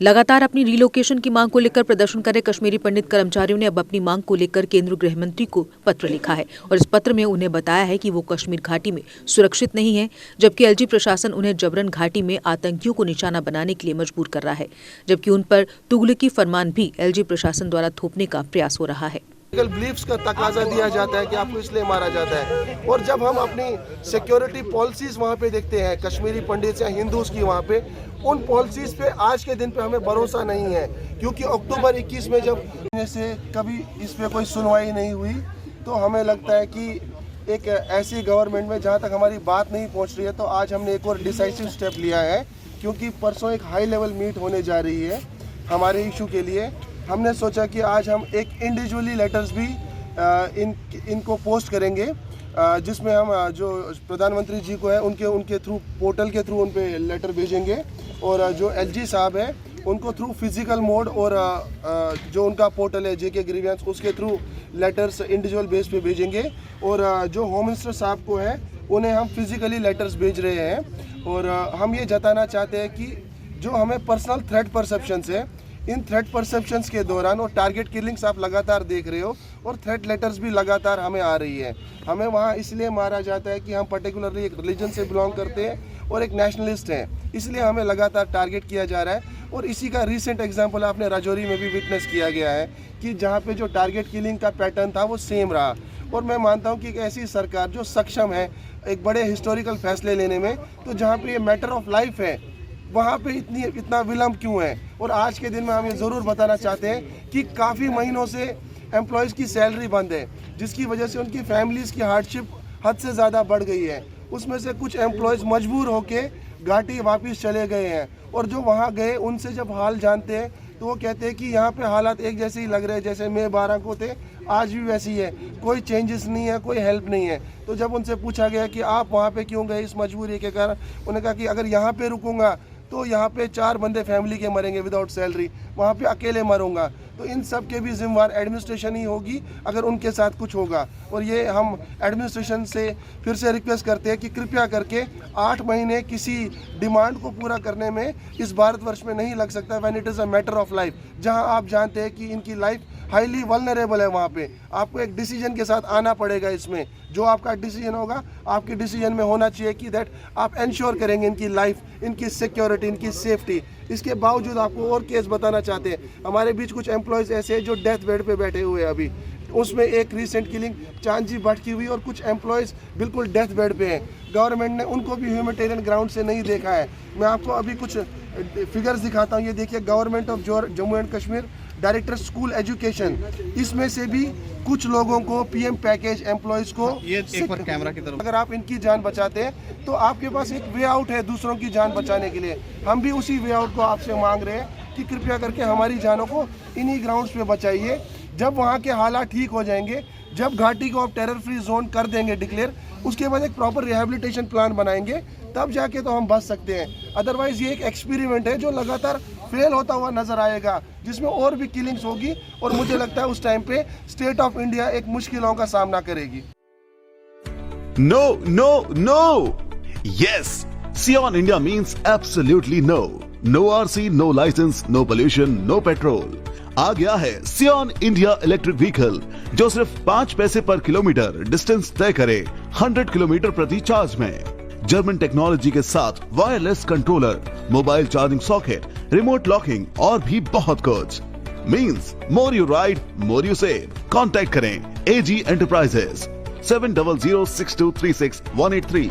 लगातार अपनी रिलोकेशन की मांग को लेकर प्रदर्शन कर रहे कश्मीरी पंडित कर्मचारियों ने अब अपनी मांग को लेकर केंद्रीय गृह मंत्री को पत्र लिखा है और इस पत्र में उन्हें बताया है कि वो कश्मीर घाटी में सुरक्षित नहीं है, जबकि एलजी प्रशासन उन्हें जबरन घाटी में आतंकियों को निशाना बनाने के लिए मजबूर कर रहा है, जबकि उन पर तुगलकी फरमान भी एलजी प्रशासन द्वारा थोपने का प्रयास हो रहा है। बिलीफ्स का तकाजा दिया जाता है कि आपको इसलिए मारा जाता है, और जब हम अपनी सिक्योरिटी पॉलिसीज वहाँ पे देखते हैं कश्मीरी पंडित या हिंदूज की, वहाँ पे उन पॉलिसीज पे आज के दिन पे हमें भरोसा नहीं है, क्योंकि अक्टूबर 21 में जब से कभी इस पे कोई सुनवाई नहीं हुई, तो हमें लगता है कि एक ऐसी गवर्नमेंट में जहाँ तक हमारी बात नहीं पहुँच रही है, तो आज हमने एक और डिसाइसिव स्टेप लिया है, क्योंकि परसों एक हाई लेवल मीट होने जा रही है हमारे इशू के लिए। हमने सोचा कि आज हम एक इंडिविजुअली लेटर्स भी इनको पोस्ट करेंगे, जिसमें हम जो प्रधानमंत्री जी को है उनके थ्रू पोर्टल के थ्रू उन पे लेटर भेजेंगे, और जो एलजी साहब है उनको थ्रू फिजिकल मोड और जो उनका पोर्टल है जेके ग्रीवियंस उसके थ्रू लेटर्स इंडिविजुअल बेस पे भेजेंगे, और जो होम मिनिस्टर साहब को है उन्हें हम फिजिकली लेटर्स भेज रहे हैं। और हम ये जताना चाहते हैं कि जो हमें पर्सनल थ्रेट परसेप्शंस है, इन थ्रेट परसेप्शंस के दौरान और टारगेट किलिंग्स आप लगातार देख रहे हो, और थ्रेट लेटर्स भी लगातार हमें आ रही है। हमें वहाँ इसलिए मारा जाता है कि हम पर्टिकुलरली एक रिलीजन से बिलोंग करते हैं और एक नेशनलिस्ट हैं, इसलिए हमें लगातार टारगेट किया जा रहा है। और इसी का रिसेंट एग्जांपल आपने राजौरी में भी विटनेस किया गया है कि जहाँ पे जो टारगेट किलिंग का पैटर्न था वो सेम रहा। और मैं मानता हूँ कि एक ऐसी सरकार जो सक्षम है एक बड़े हिस्टोरिकल फैसले लेने में, तो जहाँ पे ये मैटर ऑफ लाइफ है वहाँ पे इतना विलम्ब क्यों है। और आज के दिन में हम ये ज़रूर बताना चाहते हैं कि काफ़ी महीनों से एम्प्लॉयज़ की सैलरी बंद है, जिसकी वजह से उनकी फैमिलीज़ की हार्डशिप हद से ज़्यादा बढ़ गई है। उसमें से कुछ एम्प्लॉयज़ मजबूर होके घाटी वापस चले गए हैं, और जो वहाँ गए उनसे जब हाल जानते हैं तो वो कहते हैं कि यहाँ पे हालात एक जैसे ही लग रहे हैं जैसे मई 12 को थे, आज भी वैसी है, कोई चेंजेस नहीं है, कोई हेल्प नहीं है। तो जब उनसे पूछा गया कि आप वहाँ पे क्यों गए इस मजबूरी के कारण, उन्होंने कहा कि अगर यहाँ पे रुकूंगा तो यहाँ पे 4 बंदे फैमिली के मरेंगे विदाउट सैलरी, वहाँ पे अकेले मरूंगा, तो इन सब के भी जिम्मेवार एडमिनिस्ट्रेशन ही होगी अगर उनके साथ कुछ होगा। और ये हम एडमिनिस्ट्रेशन से फिर से रिक्वेस्ट करते हैं कि कृपया करके 8 महीने किसी डिमांड को पूरा करने में इस भारतवर्ष में नहीं लग सकता, when it is a matter of life, जहाँ आप जानते हैं कि इनकी लाइफ हाईली वल्नरेबल है। वहाँ पे आपको एक डिसीजन के साथ आना पड़ेगा, इसमें जो आपका डिसीजन होगा आपके डिसीजन में होना चाहिए कि दैट आप इंश्योर करेंगे इनकी लाइफ, इनकी सिक्योरिटी, इनकी सेफ्टी। इसके बावजूद आपको और केस बताना चाहते हैं, हमारे बीच कुछ एम्प्लॉयज़ ऐसे हैं जो डेथ बेड पे बैठे हुए हैं अभी, उसमें एक रिसेंट किलिंग चांदजी भट्ट की हुई, और कुछ एम्प्लॉयज़ बिल्कुल डेथ बेड पे हैं। गवर्नमेंट ने उनको भी ह्यूमैनिटेरियन ग्राउंड से नहीं देखा है। मैं आपको अभी कुछ फिगर्स दिखाता हूँ, ये देखिए government of Jammu and Kashmir director school education, इसमें से भी कुछ लोगों को पीएम पैकेज एम्प्लॉयज़ को, ये एक बार कैमरा की तरफ, अगर आप इनकी जान बचाते हैं तो आपके पास एक वे आउट है दूसरों की जान बचाने के लिए। हम भी उसी वे आउट को आपसे मांग रहे हैं कि कृपया करके हमारी जानों को इन्हीं ग्राउंड्स पे बचाइए। जब वहाँ के हालात ठीक हो जाएंगे, जब घाटी को आप टेरर फ्री जोन कर देंगे डिक्लेयर, उसके बाद एक प्रॉपर रिहेबिलिटेशन प्लान बनाएंगे, तब जाके तो हम बच सकते हैं। अदरवाइज ये एक एक्सपेरिमेंट है जो लगातार फेल होता हुआ नजर आएगा, जिसमें और भी किलिंग्स होगी, और मुझे लगता है उस टाइम पे स्टेट ऑफ इंडिया एक मुश्किलों का सामना करेगी। नो नो नो, यस, सियान India means absolutely no. No RC, no licence, no pollution, no petrol. आ गया है सियान इंडिया इलेक्ट्रिक व्हीकल, जो सिर्फ 5 पैसे पर किलोमीटर डिस्टेंस तय करे 100 किलोमीटर प्रति चार्ज में। जर्मन टेक्नोलॉजी के साथ wireless controller, mobile charging socket, remote locking और भी बहुत कुछ। Means more you ride more you save. Contact करें AG एंटरप्राइजेस 7006236183।